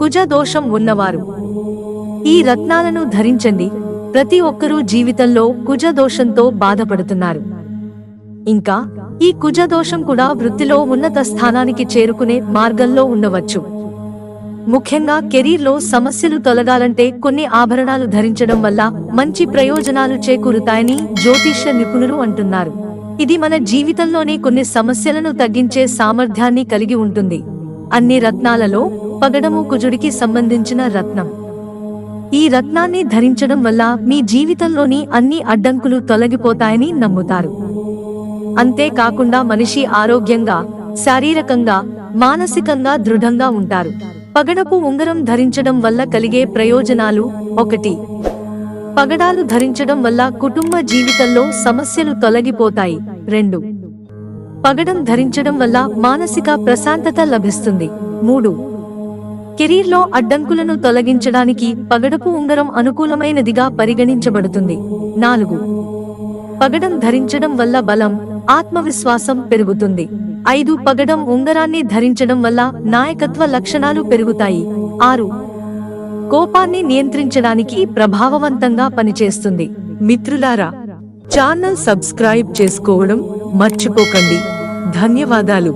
కుజ దోషం ఉన్నవారు ఈ రత్నాలను ధరించండి. ప్రతి ఒక్కరూ జీవితంలో కుజ దోషంతో బాధపడుతున్నారు. ఇంకా ఈ కుజ దోషం కూడా వృత్తిలో ఉన్నత స్థానానికి చేరుకునే మార్గంలో ఉండవచ్చు. ముఖ్యంగా కెరీర్లో సమస్యలు తొలగాలంటే కొన్ని ఆభరణాలు ధరించడం వల్ల మంచి ప్రయోజనాలు చేకూరుతాయని జ్యోతిష్య నిపుణులు అంటున్నారు. ఇది మన జీవితంలోనే కొన్ని సమస్యలను తగ్గించే సామర్థ్యాన్ని కలిగి ఉంటుంది. అన్ని రత్నాలలో పగడము కుజుడికి సంబంధించిన రత్నం. ఈ రత్నాన్ని ధరించడం వల్ల మీ జీవితంలోని అన్ని అడ్డంకులు తొలగిపోతాయని నమ్ముతారు. అంతేకాకుండా మనిషి ఆరోగ్యంగా, శారీరకంగా, మానసికంగా దృఢంగా ఉంటారు. పగడపు ఉంగరం ధరించడం వల్ల కలిగే ప్రయోజనాలు: 1. పగడాలు ధరించడం వల్ల కుటుంబ జీవితంలో సమస్యలు తొలగిపోతాయి. 2. పగడం ధరించడం వల్ల మానసిక ప్రశాంతత లభిస్తుంది. 3. కెరీర్లో అడ్డంకులను తొలగించడానికి పగడపు ఉంగరం అనుకూలమైనదిగా పరిగణించబడుతుంది. 4. పగడం ధరించడం వల్ల బలం, ఆత్మవిశ్వాసం పెరుగుతుంది. 5. పగడం ఉంగరాన్ని ధరించడం వల్ల నాయకత్వ లక్షణాలు పెరుగుతాయి. 6. కోపాన్ని నియంత్రించడానికి ప్రభావవంతంగా పనిచేస్తుంది. మిత్రులారా, ఛానల్ సబ్స్క్రైబ్ చేసుకోవడం మర్చిపోకండి. ధన్యవాదాలు.